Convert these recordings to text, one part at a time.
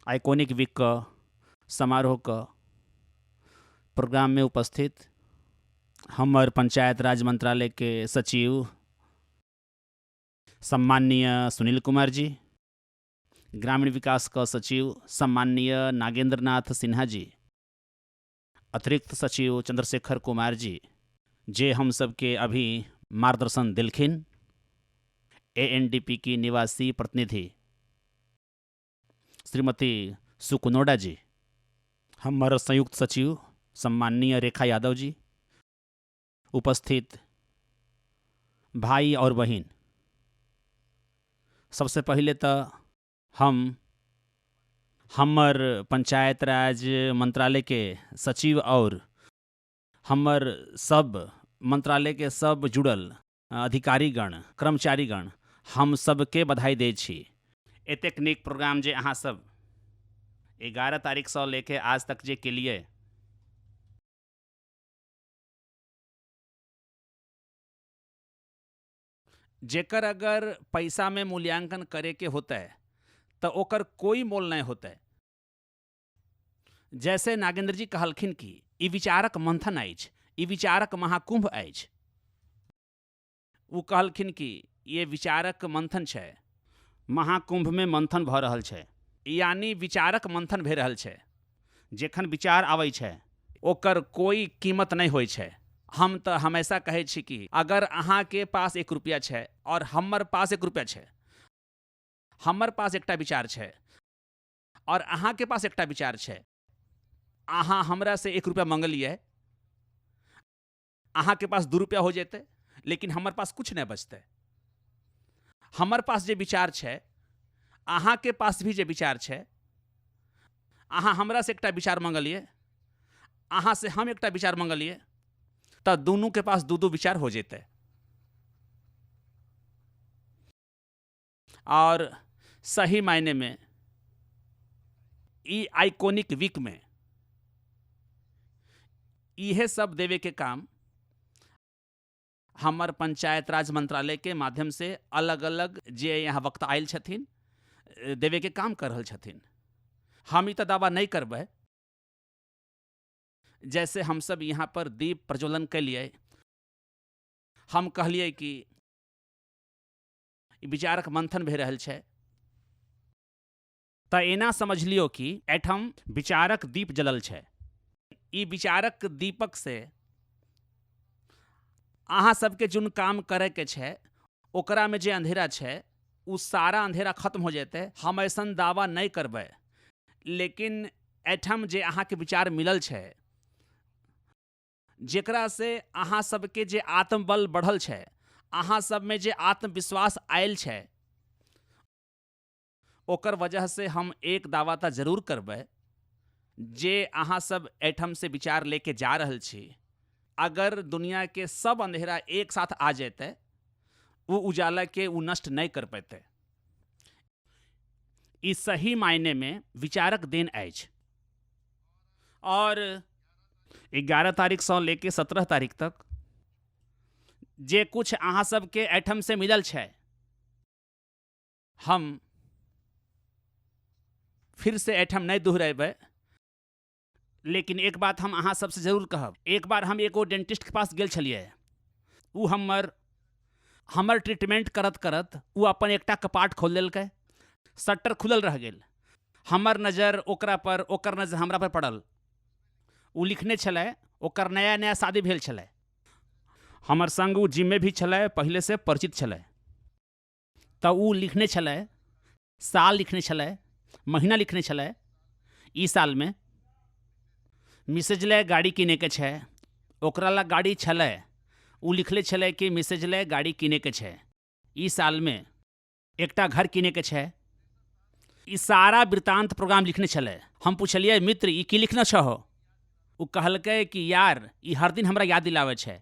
Iconic week क समारोह क प्रोग्राम में उपस्थित हमर पंचायत राज मंत्रालय के सचिव सम्माननीय सुनील कुमार जी, ग्रामीण विकास क सचिव सम्माननीय नागेंद्र नाथ सिन्हा जी, अतिरिक्त सचिव चंद्रशेखर कुमार जी, जे हम सब के अभी मार्गदर्शन दिलखिन, एएनडीपी की निवासी प्रतिनिधि श्रीमती सुकुनोडा जी, हमर संयुक्त सचिव सम्माननीय रेखा यादव जी, उपस्थित भाई और बहन, सबसे पहले तो हम हमर पंचायत राज मंत्रालय के सचिव और हमर सब मंत्रालय के सब जुड़ल अधिकारीगण कर्मचारीगण हम सबके बधाई दै छी। एतेक नीक प्रोग्राम जे अहाँ सब 11 तारीख से लेके आज तक जे केलिए, जेकर अगर पैसा में मूल्यांकन करे के होता है तो ओकर कोई मोल नहीं होता है। जैसे नागेंद्र जी कहलखिन कि ई विचारक मंथन अछि, ई विचारक महाकुंभ अछि। वो कहलखिन कि ये विचारक मंथन छै, महाकुंभ में मंथन भ रहल छै, यानी विचारक मंथन भे रहल छै। जेखन विचार आबै छै ओकर कोई कीमत नहीं होइ छै। हम तो हमेशा कहै छी कि अगर अहाँ के पास 1 रुपया छै और हमर पास 1 रुपया छै, हमर पास एकटा विचार छै और अहाँ के पास एकटा विचार छै, अहाँ हमरा से 1 रुपया मंगलिए, अहाँ के पास 2 रुपया हो जेते, लेकिन हमर पास कुछ नहीं बचते। हमर पास जे विचार छै, अहाँ के पास भी जे विचार छै, अहाँ हमरा से एकटा विचार मंगलिए, अहाँ से हम एकटा विचार मंगलिए, तो दोनों के पास 2-2 विचार हो जेते। और सही मायने में ई आइकॉनिक वीक में इहे सब देवे के काम हमर पंचायत राज मंत्रालय के माध्यम से अलग अलग जे यहाँ वक्ता आयल छथिन देवे के काम कर रहल छथिन। हम ई तो दावा नहीं करबै, जैसे हम सब यहाँ पर दीप प्रज्वलन के लिए हम कहलिए कि विचारक मंथन भे रहल छै, तो एना समझ लियो कि एठम विचारक दीप जलल छै। ई विचारक दीपक से अहाँ सबके जोन काम करे के छै ओकरा में जे अंधेरा छै उ सारा अंधेरा खत्म हो जेते। हम ऐसन दावा नहीं करबै, लेकिन एठम जे अहाँ के विचार मिलल छै, जेकरा से अहाँ सबके जे आत्मबल बढ़ल छै, अहाँ सब में जे आत्मविश्वास आयल छै, ओकर वजह से हम एक दावा तो जरूर करबै, जे अहाँ सब एठम से विचार लेके जा रहल छी, अगर दुनिया के सब अंधेरा एक साथ आ जेते, वो उजाला के वो नष्ट नहीं कर पाते। इस सही मायने में विचारक देन अछि। और 11 तारीख से लेके 17 तारीख तक जे कुछ अहाँ सबके एठम से मिलल छै, हम फिर से एठम नहीं दोहरेबै, लेकिन एक बात हम अहाँ सबसे जरूर कहब। एक बार हम एगो डेंटिस्ट के पास गेल छलिए, उ हमर ट्रीटमेंट करत करत उ अपन एकटा कपाट खोल लेलकै, शटर खुलल रह गेल। हमर नज़र ओकरा पर, ओकर नज़र हमरा पर पड़ल। उ लिखने छलै, ओकर नया नया शादी भेल छलै। हमर संग उ जिम में भी छलै, पहले से परिचित छलै। तो उ लिखने छलै, साल लिखने छलै, महीना लिखने छलै। ई साल में मिसेज ले गाड़ी किने के छै, ओकरा ला गाड़ी छलै, उ लिखले छलै कि मिसेज ले गाड़ी किने के छै। ई साल में एकटा घर किने के छै। ई सारा वृत्तांत प्रोग्राम लिखने छलै। हम पूछलिए, मित्र ई की लिखना छहो? उ कहलकै कि यार ई हर दिन हमरा याद दिलावे छै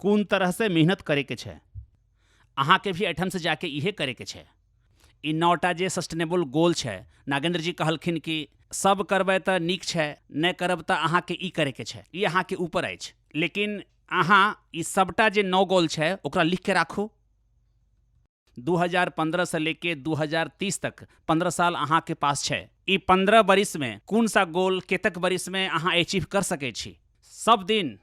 कोन तरह से मेहनत करे के छै। अहाँ के भी एठम से जाके इहे करे के छै। ई 9टा जे सस्टेनेबल गोल छै, नागेंद्र जी कहलखिन कि सब करबै तऽ नीक छै, नहीं करब तऽ अहाँ के ई करे के छै। ई अहाँ के ऊपर अछि, लेकिन अहाँ ई सबटा जे 9 गोल छै ओकरा लिख के राखू। 2015 से लेके 2030 तक 15 साल अहाँ के पास छै। ई 15 बरिस में कौन सा गोल केतक बरिस में अहाँ अचीव कर सकै छी। सब दिन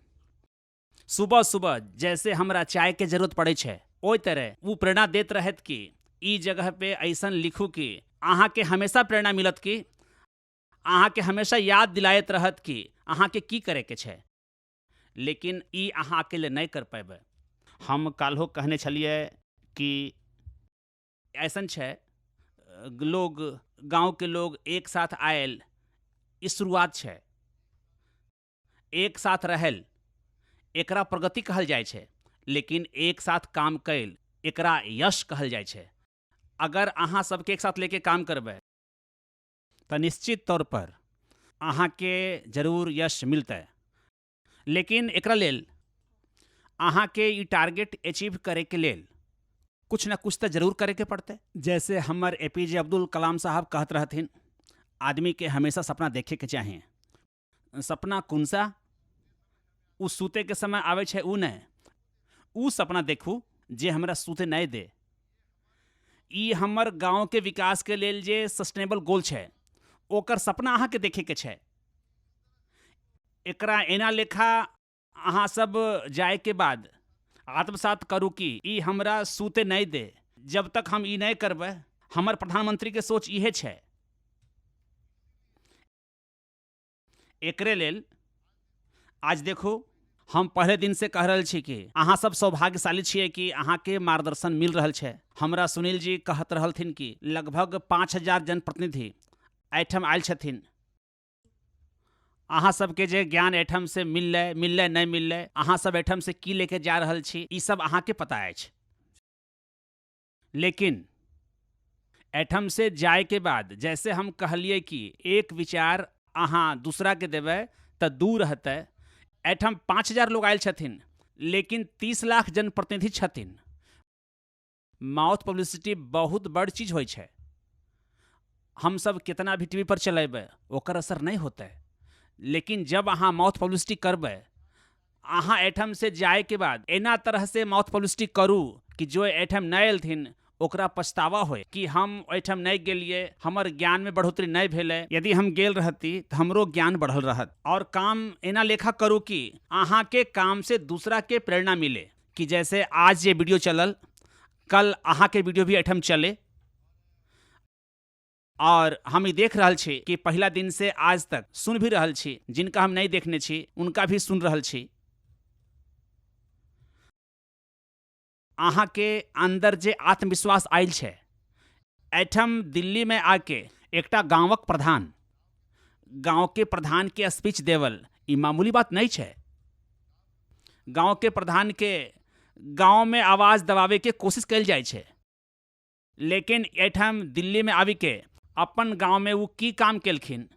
सुबह सुबह जैसे हमरा चाय के जरूरत पड़े छै, ओई तरह वो प्रेरणा देत रहत कि ई जगह पे ऐसन लिखू कि अहाँ के हमेशा प्रेरणा मिलत कि अहाँ के हमेशा याद दिलायत रहत कि अहाँ के की करे के छै। लेकिन ई अहाँ अकेले नहीं कर पाबे। हम काल्हो कहने छलिए कि ऐसन छै, लोग गांव के लोग एक साथ आयल, ई शुरुआत छै। एक साथ रहल एकरा प्रगति कहल जाय छै, लेकिन एक साथ काम कैल एकरा यश कहल जाय छै। अगर अहाँ सबके एक साथ लेके काम करबै तो निश्चित तौर पर अहाँ के जरूर यश मिलतै। लेकिन एकरा लेल अहाँ के ई टारगेट अचीव करे के लेल कुछ न कुछ तो जरूर करे के पड़ते। जैसे हमर एपीजे अब्दुल कलाम साहब कहत रहथिन, आदमी के हमेशा सपना देखे के चाहिए। सपना कौन सा? उ सूते के समय आवे छै उ नहीं, उ सपना देखू जे हमरा सूते नहीं दे। ई हमर गांव के विकास के लेल जे सस्टेनेबल गोल छै, ओकर सपना अहाँ के देखे के छै। एकरा एना लेखा अहाँ सब जाए के बाद आत्मसात करू कि ई हमरा सूते नहीं दे। जब तक हम ई नहीं करबै, हमर प्रधानमंत्री के सोच इहे छै। एकरे लेल आज देखो, हम पहले दिन से कह रहल छी कि अहाँ सब सौभाग्यशाली छियै कि अहाँ के मार्गदर्शन मिल रहल छै। हमरा सुनील जी कहत रहलथिन कि लगभग 5000 जनप्रतिनिधि एहिठाम आयल छथिन। अहाँ सबके जे ज्ञान एहिठाम से मिललै नहीं मिललै, अहाँ सब एहिठाम से की लेके जा रहल छी, ई सब अहाँ के पता अछि। लेकिन एहिठाम से जाए के बाद जैसे हम कहलिए कि एक विचार अहाँ दूसरा के देबै तो दूर रहतै। एहिठाम 5000 लोग आयल छथिन, लेकिन 30 लाख जनप्रतिनिधि छथिन। माउथ पब्लिसिटी बहुत बड़ चीज होइ छै। हम सब कितना भी टीवी पर चलेबै ओकर असर नहीं होतै। लेकिन जब अहाँ माउथ पब्लिसिटी करबै, अहाँ एहिठाम से जाए के बाद एना तरह से माउथ पब्लिसिटी करू कि जो एहिठाम नहीं एलथिन ओकरा पछतावा होय कि हम एहिठाम नहीं गेलिए, हमर ज्ञान में बढ़ोतरी नहीं भेलै। यदि हम गेल रहती तो हमरो ज्ञान बढ़ल रहत। और काम एना लेखा करू कि अहाँ के काम से दूसरा के प्रेरणा मिले, कि जैसे आज ये वीडियो चलल, कल अहाँ के वीडियो भी एहिठाम चले। और हम ये देख रहल छी कि पहला दिन से आज तक सुन भी रहल छी, जिनका हम नहीं देखने छी उनका भी सुन रहल छी। अहाँ के अंदर जे आत्मविश्वास आयल छै, एहिठाम दिल्ली में आके एकटा गांवक प्रधान, गांव के प्रधान के स्पीच देवल ई मामूली बात नहीं छै। गांव के प्रधान के गांव में आवाज दबावे के कोशिश कल जाय छै, लेकिन एहिठाम दिल्ली में आबी के अपन गांव में वो की काम केलखिन,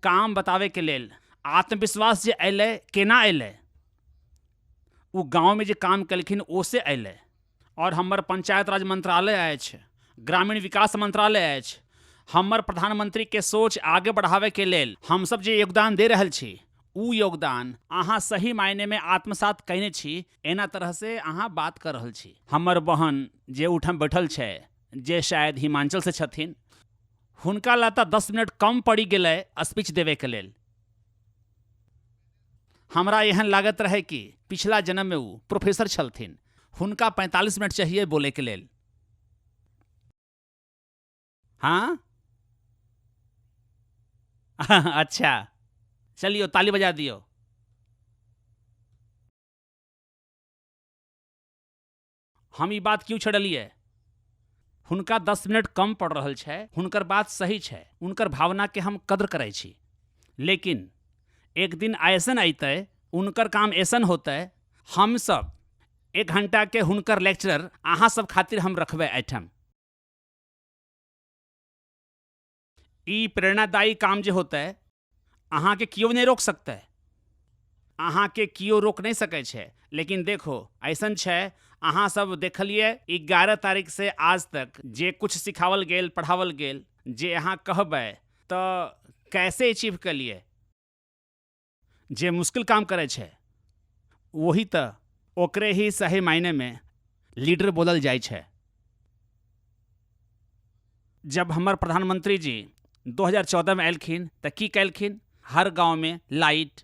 काम बतावे के लेल आत्मविश्वास जे अयलै, केना अयलै, वो गांव में जे काम केलखिन ओसे अयलै। और हमर पंचायत राज मंत्रालय अछि, ग्रामीण विकास मंत्रालय अछि। हमर प्रधानमंत्री के सोच आगे बढ़ावे के लेल हम सब जे योगदान दे रहल छी, उ योगदान अहाँ सही मायने में आत्मसात कयने छी। एना तरह से अहाँ बात कर रहल छी। हमर बहन जे उठम बैठल छै, जे शायद हिमाचल से छथिन, हुनका लाता 10 मिनट कम पड़ी गेलै स्पीच देवे के लेल। हमरा एहन लागत रहे कि पिछला जन्म में वो प्रोफेसर छलथिन, हुनका 45 मिनट चाहिए बोले के लेल। हाँ अच्छा, चलियो ताली बजा दियो। हम ई बात क्यों छड़लिए? हुनका 10 मिनट कम पड़ रहल छै, हुनकर बात सही छै, उनकर भावना के हम कद्र करै छी। लेकिन एक दिन ऐसन अयतै, उनकर काम ऐसन होतै, हम सब 1 घंटा के हुनकर लेक्चर अहाँ सब खातिर हम रखबै एहिठाम। ई प्रेरणादायी काम जे होतै, अहाँ के कियो नहीं रोक सकते। अहाँ के कियो रोक नहीं सकै छै। लेकिन देखो ऐसन छै, अहाँ सब देखलिए 11 तारीख से आज तक जे कुछ सिखावल गेल, पढ़ावल गेल, जे अहाँ कहबै तो कैसे अचीव कलिए। जे मुश्किल काम करे छै वही तो ओकरे ही सही मायने में लीडर बोलल जाय छै। जब हमर प्रधानमंत्री जी 2014 में एलखिन तो की कैलखिन, हर गांव में लाइट,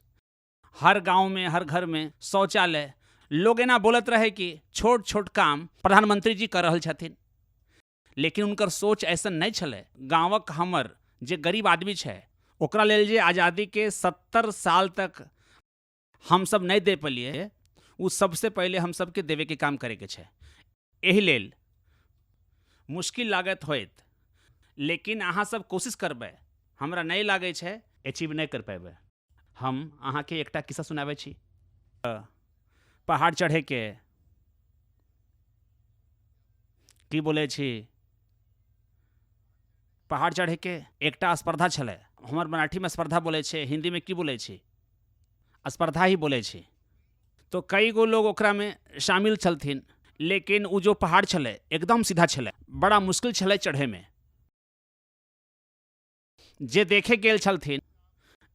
हर गांव में हर घर में शौचालय। लोग एना बोलत रहे कि छोट छोट काम प्रधानमंत्री जी कर रहल छथिन, लेकिन उनकर सोच ऐसन नहीं छलै। गांवक हमर जे गरीब आदमी छै ओकरा लेल जे आज़ादी के 70 साल तक हम सब नहीं दे पलिए, उ सबसे पहले हम सबके देवे के काम करे के छै। एहि लेल मुश्किल लागत होइत, लेकिन अहाँ सब कोशिश करबै, हमरा नहीं लागे छै अचीव नहीं कर पेबै। हम अहाँ के एकटा किस्सा सुनाबै छी। पहाड़ चढ़े के की बोले छी, पहाड़ चढ़े के एकटा स्पर्धा छलै। हमर मराठी में स्पर्धा बोले छै, हिंदी में की बोले छी, स्पर्धा ही बोले छी। तो कई गो लोग ओकरा में शामिल छलथिन, लेकिन उ जो पहाड़ छलै एकदम सीधा छलै, बड़ा मुश्किल छलै चढ़े में। जे देखे गेल छलथिन,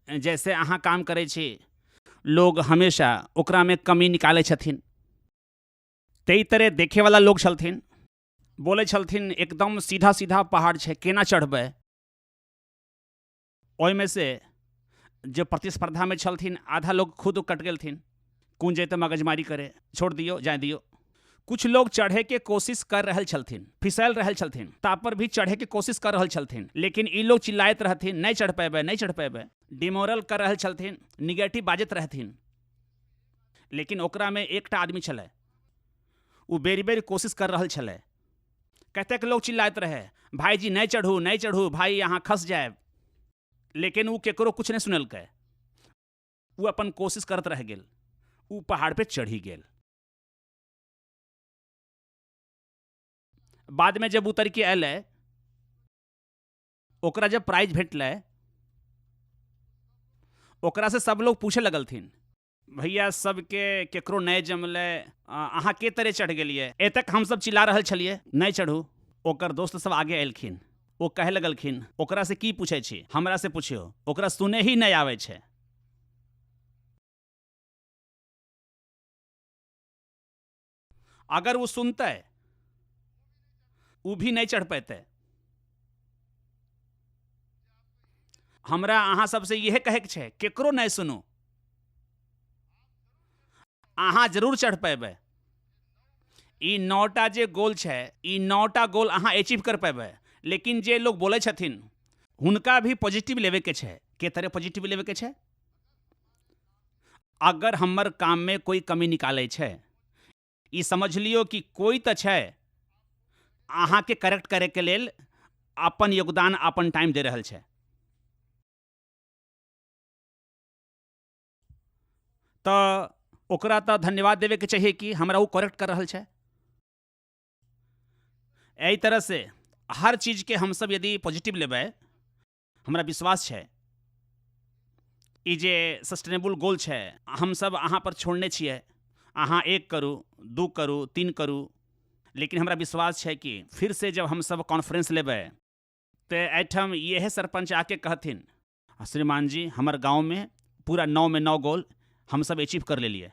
जैसे अहाँ काम करे छी, लोग हमेशा ओकरा में कमी निकाले छथिन। तई तरह देखे वाला लोग छलथिन, बोले छलथिन एकदम सीधा सीधा पहाड़ छै, केना चढ़बै। ओहि में से जो प्रतिस्पर्धा में छलथिन, आधा लोग खुद कट गेलथिन, कौन जैते मगजमारी करे, छोड़ दियो जाए दियो। कुछ लोग चढ़े के कोशिश कर रहल छलथिन, फिसल रहल छलथिन, तापर भी चढ़े के कोशिश कर रहल छलथिन, लेकिन ई लोग चिल्लाइत रहथिन नहीं चढ़ पेबै, नहीं चढ़ पेबै, डिमोरल कर रहल छलथिन, निगेटिव बाजत रहथिन। लेकिन ओकरा में एकटा आदमी छलै, उ बेरी बेरी कोशिश कर रहल छलै। कतेक लोग चिल्लाइत रहे, भाई जी नहीं चढ़ू नहीं चढ़ू, भाई यहाँ खस जाए, लेकिन उ केकरो कुछ नहीं सुनलकै। उ अपन कोशिश करत रह गेल, उ पहाड़ पे चढ़ी गेल। बाद में जब उतर के अयलै, ओकरा जब प्राइज भेटलै, ओकरा से सब लोग पूछे लगलथिन, भैया सबके केकरो नहीं जमलै, अहाँ के तरह चढ़ गेलिए। एतक हम सब चिल्ला रहल छलिए नहीं चढ़ू। ओकर दोस्त सब आगे एलखिन, ओ कहे लगलखिन, ओकरा से की पूछे छी, हमरा से पूछियो, ओकरा सुने ही नहीं आवे छै। अगर वो सुनते वो भी नहीं चढ़ पैते। हमरा अहाँ सबसे यह कहे के छै, केकरो नहीं सुनू, अहाँ जरूर चढ़ पेबै। ई 9टा जे गोल छै, ई 9टा गोल अहाँ अचीव कर पेबै। लेकिन जे लोग बोले छथिन, हुनका भी पॉजिटिव लेवे के छै। के तरह पॉजिटिव लेवे के छै, अगर हमर काम में कोई कमी निकाले छै, ई समझ लियो कि कोई तो छै अहाँ के करेक्ट करे के लेल अपन योगदान, अपन टाइम दे रहल छै। तो ओकरा तो धन्यवाद देवे के चाहिए कि हमरा वो करेक्ट कर रहल छै। एही तरह से हर चीज के हम सब यदि पॉजिटिव लेबै, हमरा विश्वास छै ई जे सस्टेनेबल गोल छै, हम सब अहाँ पर छोड़ने छियै। अहाँ 1 करू, 2 करू, 3 करू, लेकिन हमरा विश्वास छै कि फिर से जब हम सब कॉन्फ्रेंस लेबै, तो एहिठाम यह सरपंच आके कहथिन, श्रीमान जी हमर गांव में पूरा 9 में 9 गोल हम सब अचीव कर लेलिए।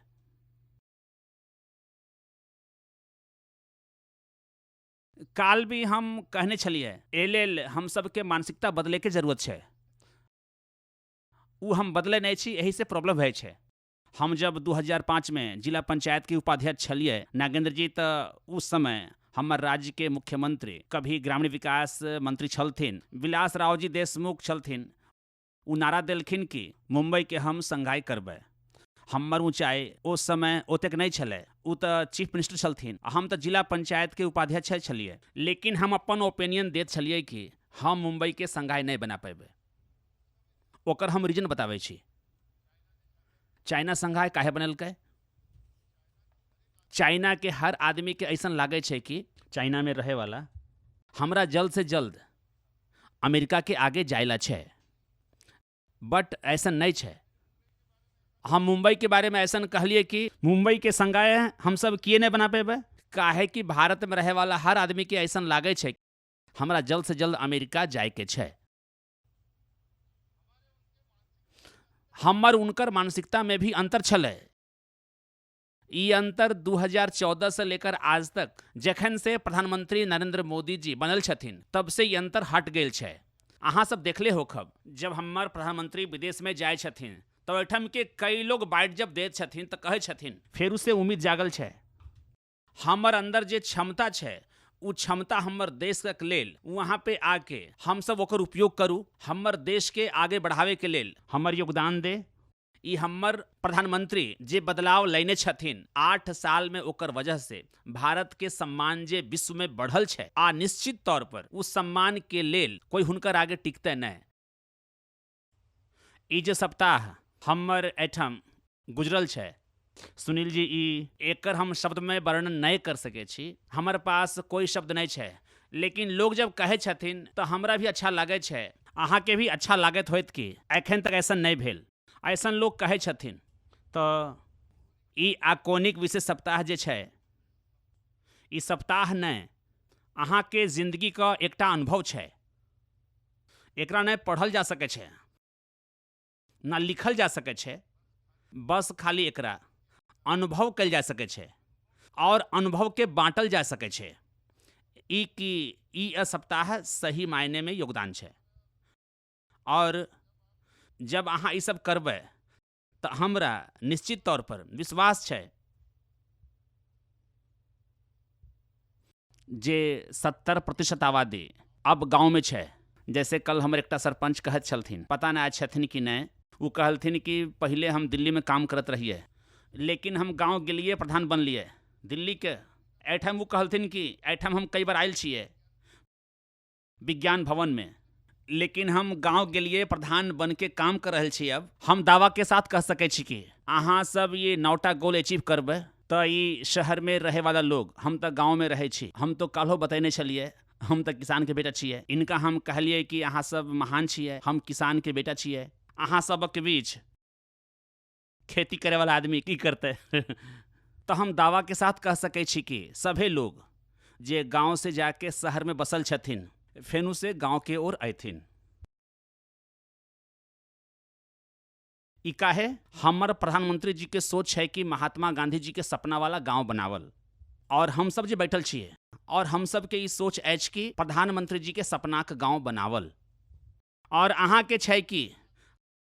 काल भी हम कहने छलिए, ए लेल हम सबके मानसिकता बदले के जरूरत छै। उ हम बदले नहीं छी, यही से प्रॉब्लम है छै। हम जब 2005 में जिला पंचायत के उपाध्यक्ष छलिए, नागेंद्र जी तो उस समय हमर राज्य के मुख्यमंत्री, कभी ग्रामीण विकास मंत्री छलथिन, विलास राव जी देशमुख छलथिन। उ नारा देलखिन कि मुंबई के हम संघाई करबै। हमर ऊंचाई उस समय ओतेक नहीं छलै, उ तो चीफ मिनिस्टर छलथिन, हम तो जिला पंचायत के उपाध्यक्ष छलिए। लेकिन हम अपन ओपिनियन देत छलिए कि हम मुंबई के संघाई नहीं बना पेबै। ओकर हम रीजन बताबै छी। चाइना संघाई काहे बनलकै? चाइना के हर आदमी के ऐसा लागे छै कि चाइना में रहे वाला हमरा जल्द से जल्द अमेरिका के आगे जाइला छै, बट ऐसा नहीं छै। हम मुंबई के बारे में ऐसा कहलिए कि मुंबई के संघाई हम सब किए नहीं बना पेबै, काहे कि भारत में रहे वाला हर आदमी के ऐसा लागे छै हमरा जल्द से जल्द अमेरिका जाए के छै। हमर उनकर मानसिकता में भी अंतर छलै। ई अंतर 2014 से लेकर आज तक, जखन से प्रधानमंत्री नरेंद्र मोदी जी बनल छथिन, तब से ई अंतर हट गेल छै। अहाँ सब देखले होखब जब हमार प्रधानमंत्री विदेश में जाए छथिन तो एठम के कई लोग बाइट जब देत छथिन तो कहे छथिन फेर उसे उम्मीद जागल छै, हमर अंदर जे क्षमता छै उ क्षमता हमर देश के लेल वहाँ पे आके हम सब ओकर उपयोग करू, हमर देश के आगे बढ़ावे के लेल हमर योगदान दे। ई हमर प्रधानमंत्री जे बदलाव लेने छथिन 8 साल में ओकर वजह से भारत के सम्मान जे विश्व में बढ़ल छै आ निश्चित तौर पर उस सम्मान के लेल कोई हुनकर आगे टिकते नहीं। ई जे सप्ताह हमर एठम गुजरल छै सुनील जी, ई एकर हम शब्द में वर्णन नहीं कर सके छी, हमर पास कोई शब्द नहीं छै। लेकिन लोग जब कहे छथिन तो हमरा भी अच्छा लागे छै, अहाँ के भी अच्छा लागत होइत कि एखन तक ऐसा नहीं भेल। ऐसन लोग कहे छथिन तो ई आकोनिक विशेष सप्ताह जे छै ई सप्ताह नहीं अहाँ के जिंदगी का एकटा अनुभव छै, एकरा नहीं पढ़ल जा सके छै ना लिखल जा सके छै, बस खाली एकरा अनुभव कल जा सके छै और अनुभव के बांटल जा सके छै। ई की ई सप्ताह सही मायने में योगदान छै और जब अहाँ ई सब करबै तो हमरा निश्चित तौर पर विश्वास छै जे 70% आबादी अब गांव में छै। जैसे कल हमर एकटा सरपंच कहत छलथिन, पता नहीं छथिन कि नहीं, वो कहलथिन कि पहले हम दिल्ली में काम करत रहिए लेकिन हम गांव गेलिए प्रधान बनलिए दिल्ली के। एठम वो कहलथिन कि एठम हम कई बार आयल छिए विज्ञान भवन में, लेकिन हम गांव गेलिए प्रधान बन के काम कर रहल छी। अब हम दावा के साथ कह सके छी कि अहाँ सब ये 9टा गोल अचीव करबै तो ई शहर में रहे वाला लोग, हम तो गांव में रहे छी, हम तो काल्हो बतैने छलिए हम तो किसान के बेटा छिए, इनका हम कहलिए कि अहाँ सब महान छिए, हम किसान के बेटा छिए। अहाँ सबक बीच खेती करे वाला आदमी की करते तो हम दावा के साथ कह सके छी कि सभे लोग जे गांव से जाके शहर में बसल छथिन फेनु से गांव के ओर अयथिन। ई काहे हमर प्रधानमंत्री जी के सोच है कि महात्मा गांधी जी के सपना वाला गांव बनावल, और हम सब जे बैठल छिए और हम सब के ई सोच अछि कि प्रधानमंत्री जी के सपना के गांव बनावल, और अहाँ के छै कि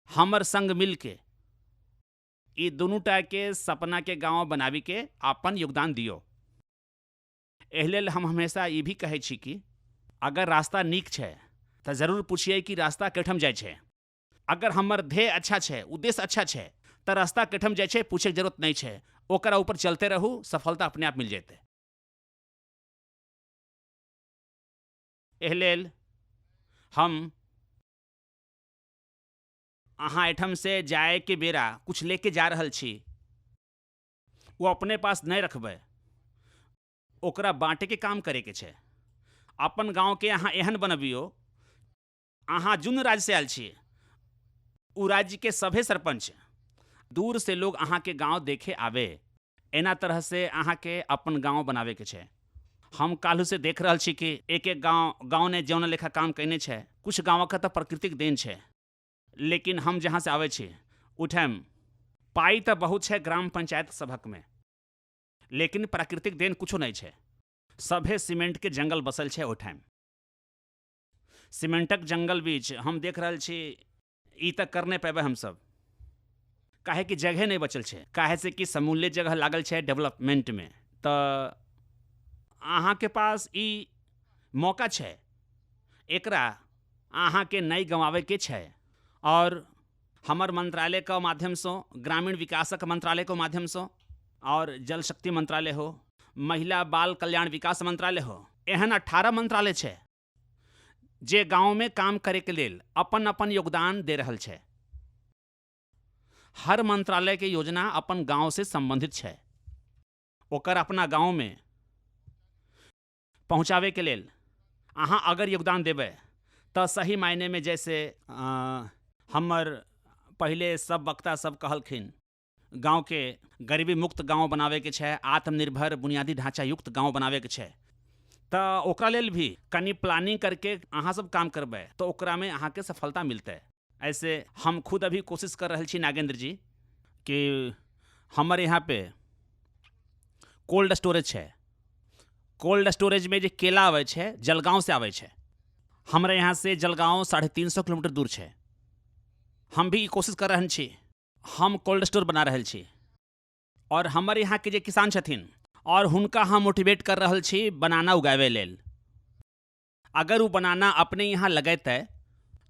हमर संग मिल के ई दुनू टा के सपना के गांव बनावी के अपन योगदान दियो। एहि लेल हम हमेशा ई भी कहे छी कि अगर रास्ता नीक छै तो जरूर पूछिए कि रास्ता केठम जाय छै। अगर हमर ध्येय अच्छा छै, उद्देश्य अच्छा छै तो रास्ता केठम जाय छै पूछे के जरूरत नहीं छै, ओकरा ऊपर चलते रहू, सफलता अपने आप मिल जेते। एहि लेल हम अहाँ एठम से जाए के बेरा कुछ लेके जा रहल छी, वो अपने पास नहीं रखबै, ओकरा बांटे के काम करे के छै। अपन गांव के अहाँ एहन बनबियो, अहाँ जुन राज्य से आयल छी उ राज्य के सभे सरपंच दूर से लोग अहाँ के गांव देखे आवे, एना तरह से अहाँ के अपन गांव बनावे के छै। हम काल्हू से देख रहल छी कि एक एक गांव ने जौन लेखा काम कैने छै, कुछ गांव का तो प्राकृतिक देन छै, लेकिन हम जहाँ से आवे छी उठम पाई तो बहुत छै ग्राम पंचायत सभक में, लेकिन प्राकृतिक देन कुछो नहीं छै। सभे सीमेंट के जंगल बसल छै ओठाम, सीमेंटक जंगल बीच हम देख रहल छी ई तक कर नहीं पेबे हम सब, काहे कि जगह नहीं बचल छै, काहे से कि समूल्य जगह लागल छै डेवलपमेंट में। तो अहाँ के पास ई मौका छै, एकरा अहाँ के नहीं गंवावे के छै। और हमर मंत्रालय का माध्यम से, ग्रामीण विकासक मंत्रालय के माध्यम से, और जल शक्ति मंत्रालय हो, महिला बाल कल्याण विकास मंत्रालय हो, एहन 18 मंत्रालय छै जे गांव में काम करे के लेल अपन अपन योगदान दे रहल छै। हर मंत्रालय के योजना अपन गांव से संबंधित छै, ओकर अपना गांव में पहुंचावे के लेल अहाँ अगर योगदान देबै तो सही मायने में, जैसे हमर पहले सब वक्ता सब कहलखिन गांव के गरीबी मुक्त गांव बनावे के छै, आत्मनिर्भर बुनियादी ढांचा युक्त गांव बनावे के छै, तो ओकरा लेल भी कनी प्लानिंग करके अहाँ सब काम करबै तो ओकरा में अहाँ के सफलता मिलते। ऐसे हम खुद अभी कोशिश कर रहल छी नागेंद्र जी कि हमर यहाँ पे कोल्ड स्टोरेज छै, कोल्ड स्टोरेज में जे केला आवे छै जलगांव से आवे छै, हमारे यहाँ से जलगांव 350 किलोमीटर दूर है। हम भी कोशिश कर रहल छी, हम कोल्ड स्टोर बना रहल छी और हमारे यहाँ के जे किसान छथिन और हुनका हम मोटिवेट कर रहल छी बनाना उगावे लेल। अगर वो बनाना अपने यहाँ लगेतै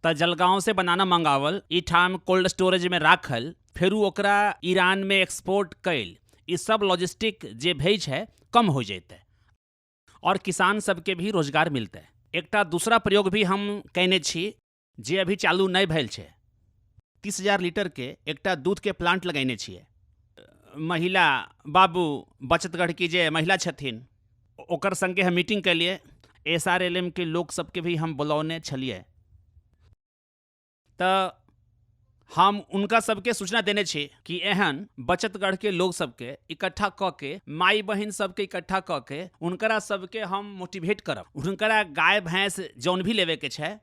तो जलगांव से बनाना मंगावल, ईठाम कोल्ड स्टोरेज में राखल, फिर ओकरा ईरान में एक्सपोर्ट कैल, ये सब लॉजिस्टिक जे भेज है कम हो जैते और किसान सबके भी रोजगार मिलते। एकटा दूसरा प्रयोग भी हम कैने छी जे अभी चालू नहीं भेल छे। 30,000 लीटर के एकटा दूध के प्लांट लगैने छिए। महिला बाबू बचतगढ़ की जे महिला छथिन ओकर संगे हम मीटिंग कैलिए। SRLM के लोग सबके भी हम बुलौने छलिए, तो हम उनका सबके सूचना देने छी कि एहन बचतगढ़ के लोग सबके इकट्ठा क के, माई बहन सबके इकट्ठा क के उनकरा सबके हम मोटिवेट करब। उनकरा गाय भैंस जौन भी लेवे के छे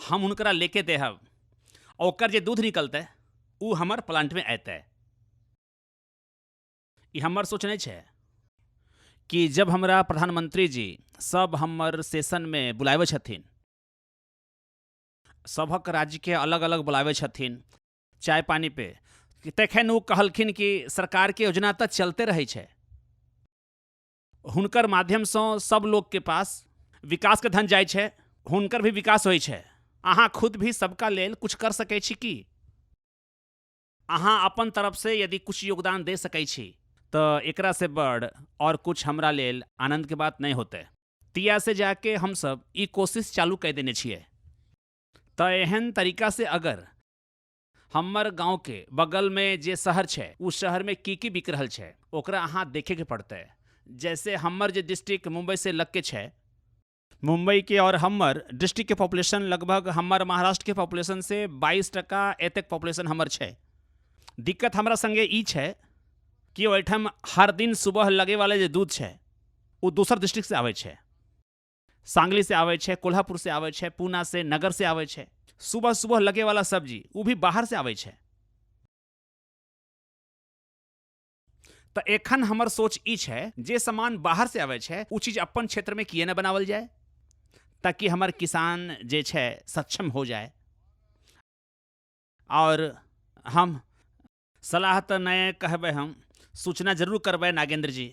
हम उनकरा लेके देहब। ओकर जे दूध निकलते उ हमर प्लांट में अयतै। ई हमर सोच नहीं छे कि जब हमरा प्रधानमंत्री जी सब हमर सेशन में बुलावे छथिन, सबक राज्य के अलग अलग बुलावे छथिन चाय पानी पे, तखन वो कहलखिन कि सरकार के योजना तो चलते रहे छे, हुनकर माध्यम से सब लोग के पास विकास के धन जाय छे, हुनकर भी विकास होय छे। अहाँ खुद भी सबका लेल कुछ कर सकै छी कि? अहाँ अपन तरफ से यदि कुछ योगदान दे सकै छी तो एकरा से बड़ और कुछ हमरा लेल आनंद के बात नहीं होते। तिया से जाके हम सब ई कोशिश चालू कर देने छिए। तो एहन तरीका से अगर हमर गांव के बगल में जे शहर छे उस शहर में की बिक रहल छे ओकरा अहाँ देखे के पड़ते। जैसे हमर जे डिस्ट्रिक्ट मुंबई से लग के छे, मुंबई के और हमर डिस्ट्रिक्ट के पॉपुलेशन लगभग हमर महाराष्ट्र के पॉपुलेशन से 22% एतक पॉपुलेशन हमर छे। दिक्कत हमरा संगे ई छे कि ओहिठाम हर दिन सुबह लगे वाले जे दूध छे वो दूसर डिस्ट्रिक्ट से आवे छे, सांगली से आवे छे, कोल्हापुर से आवे छे, पूना से, नगर से आवे छे। सुबह सुबह लगे वाला सब्जी वो भी बाहर से आवे छे। तो एखन हमर सोच ई छे जे सामान बाहर से आवे छे वो चीज अपन क्षेत्र में किए न बनावल जाए ताकि हमार किसान जे छे सक्षम हो जाए। और हम सलाह तो नए कहबे, हम सूचना जरूर करबे नागेंद्र जी।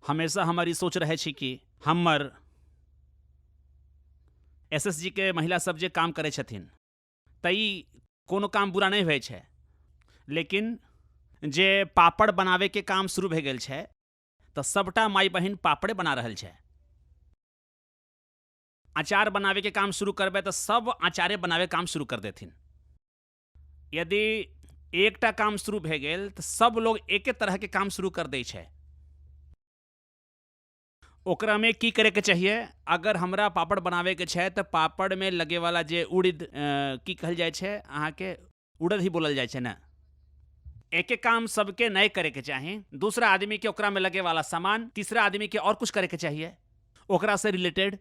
हमेशा हमारी सोच रहे छी कि हमर SSG के महिला सब जे काम करे छथिन तई कोनो काम बुरा नहीं होय छे, लेकिन जे पापड़ बनावे के काम शुरू भे गेल छे तो सबटा माई बहन पापड़े बना रहल छे। अचार बनावे के काम शुरू करबे तो सब अचारे बनावे काम शुरू कर देथिन। यदि एकटा काम शुरू भे गेल तो सब लोग एके तरह के काम शुरू कर दे छे। ओकरा में की करे के चाहिए? अगर हमरा पापड़ बनावे के छे तो पापड़ में लगे वाला जे उड़द की कहल जाए छे, अहाँ के उड़द ही बोलल जाए छे ना, एके काम सबके नहीं करे के चाहिए। दूसरा आदमी के ओकरा में लगे वाला सामान तीसरा आदमी के और कुछ करे के चाहिए ओकरा से रिलेटेड,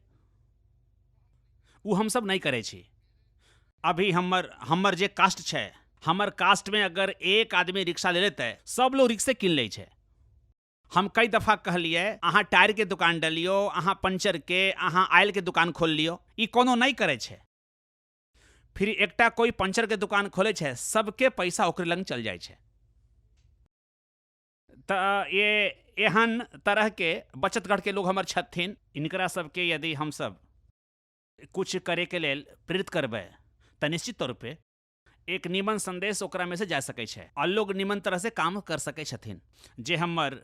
वो हम सब नहीं करे छी। अभी हमर जे कास्ट छे, हमर कास्ट में अगर एक आदमी रिक्शा ले लेते सब लोग रिक्शे किन ले छे। हम कई दफा कहलिए अहाँ टायर के दुकान डालियो, अहाँ पंचर के, अहाँ आयल के दुकान खोल लियो, ई कोनो नहीं करे छे। फिर एकटा कोई पंचर के दुकान खोले छे, सबके पैसा ओकरे लंग चल जाए छे। तो ये एहन तरह के बचतगढ़ के लोग हमर छथिन, इनकरा सबके यदि हम सब कुछ करे के लेल प्रेरित करबे तो निश्चित तौर पे एक निमन संदेश ओकरा में से जा सके छे और लोग निमन तरह से काम कर सके छथिन। जे हमर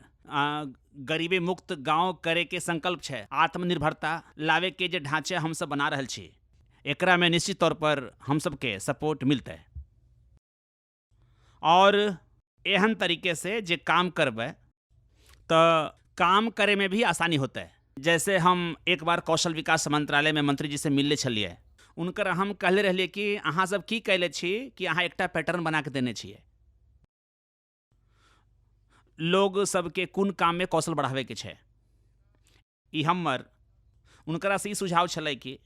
गरीबी मुक्त गांव करे के संकल्प छे, आत्मनिर्भरता लावे के जे ढांचे हम सब बना रहल छी, एकरा में निश्चित तौर पर हम सबके सपोर्ट मिलते। और एहन तरीके से जे काम करबे तो काम करे में भी आसानी होते। जैसे हम एक बार कौशल विकास मंत्रालय में मंत्री जी से मिलले छलिए, उनकर हम कहले रहलिए कि अहाँ सब की कैले छी कि अहाँ एकटा पैटर्न बना के देने छिए, लोग सबके कुन काम में कौशल बढ़ावे के छे। ई हमर उनकरा से ई सुझाव छलै कि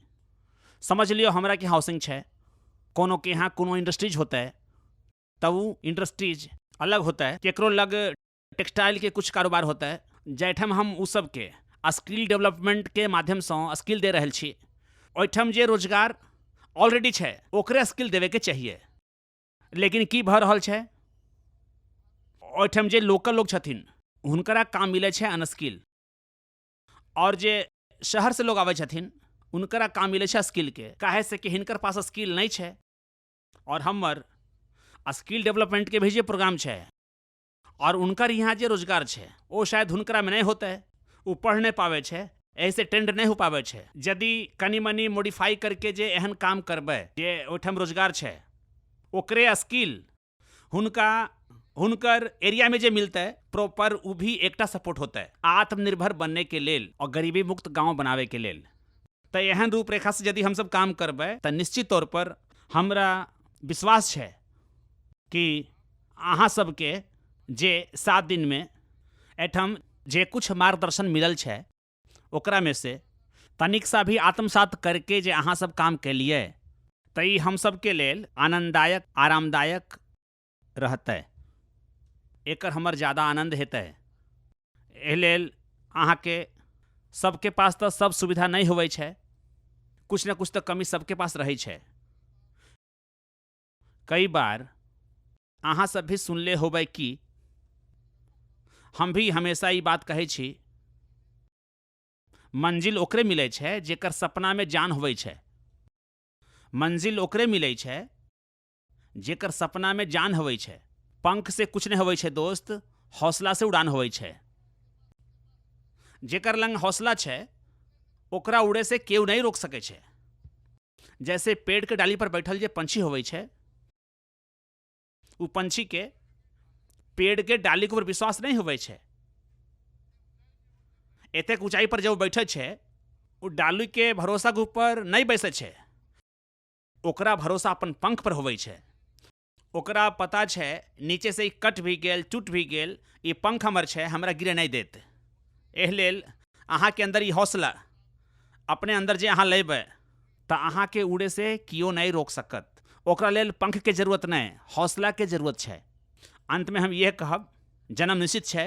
समझ लियो हमरा के हाउसिंग छे, कोनो के यहाँ कोनो इंडस्ट्रीज होता है तब वो इंडस्ट्रीज अलग होता है, केकरो लग टेक्सटाइल के कुछ कारोबार होता है, जैठम हम उ सब के स्किल डेवलपमेंट के माध्यम से स्किल दे रहल छी। ओहिठाम जे रोजगार ऑलरेडी छै ओकरे स्किल देवे के चाहिए, लेकिन की भऽ रहल छै, ओहिठाम जे लोकल लोग छथिन हुनकरा काम मिलै छै अनस्किल, और जे शहर से लोग आबै छथिन उनकरा काम मिलै छै स्किल के, काहे से कि हिनकर पास स्किल नहीं छै। और हमर स्किल डेवलपमेंट के भी जे प्रोग्राम छै और उनकर यहाँ जे रोजगार छै वो शायद हुनकरा में नहीं होते, वो पढ़ नहीं पावे छै, ऐसे ट्रेंड नहीं हो पावे छै। यदि कनी मनी मॉडिफाई करके जे एहन काम करबै जे ओहिठाम रोजगार छै ओकरे स्किल हुनका हुनकर एरिया में जे मिलते प्रॉपर वो भी एकटा सपोर्ट होता है आत्मनिर्भर बनने के लेल और गरीबी मुक्त गांव बनावे के लेल। तो एहन रूपरेखा से यदि हम सब काम करबै तो निश्चित तौर पर हमरा विश्वास छै कि अहाँ सबके जे 7 दिन में एठम जे कुछ मार्गदर्शन मिलल छै ओकरा में से तनिक सा भी आत्मसात करके जे अहाँ सब काम केलिए तो ई हम सब के लेल आनंददायक आरामदायक रहतै, एकर हमर ज़्यादा आनंद हेतै। एहि लेल अहाँ के सबके पास तो सब सुविधा नहीं होवे छै, कुछ न कुछ तो कमी सबके पास रही छै। कई बार अहाँ सब भी सुनले होबै कि हम भी हमेशा ई बात कहै छी, मंजिल ओकरे मिलै छै जेकर सपना में जान होवे छै। मंजिल ओकरे मिलै छै जेकर सपना में जान होवे छै। पंख से कुछ नहीं होवे छै दोस्त, हौसला से उड़ान होवे छै। जेकर लंग हौसला छै ओकरा उड़े से केहू नहीं रोक सके छै। जैसे पेड़ के डाली पर बैठल जे पंछी होवे छै, वो पंछी के पेड़ के डाली के ऊपर विश्वास नहीं होवे छै। एतेक ऊंचाई पर जब बैठे छै वो डाली के भरोसा के ऊपर नहीं बैसे छै, ओकरा भरोसा अपन पंख पर होवे छै। ओकरा पता छै नीचे से कट भी गेल टूट भी गेल ये पंख हमर छै, हमरा गिरे नहीं देत। एह लेल अहाँ के अंदर ये हौसला अपने अंदर जे अहाँ लेबै तो अहाँ के उड़े से कियो नहीं रोक सकत। ओकरा लेल पंख के जरूरत नहीं, हौसला के जरूरत छै। अंत में हम यह कहब, जन्म निश्चित छै,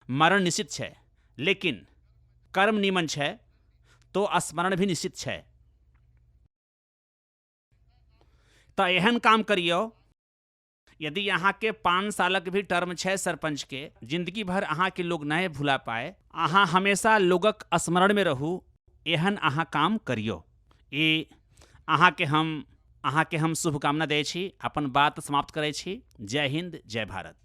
मरण निश्चित छै, लेकिन कर्म निमन छै तो स्मरण भी निश्चित छै। तो एहन काम करियो, यदि अहाँ के 5 सालक भी टर्म छै सरपंच के, जिंदगी भर अहाँ के लोग नहीं भुला पाए, अहाँ हमेशा लोगक स्मरण में रहू, एहन अहाँ काम करियो। ये अहाँ के हम शुभकामना दै छी, अपन बात समाप्त करै छी। जय हिंद, जय भारत।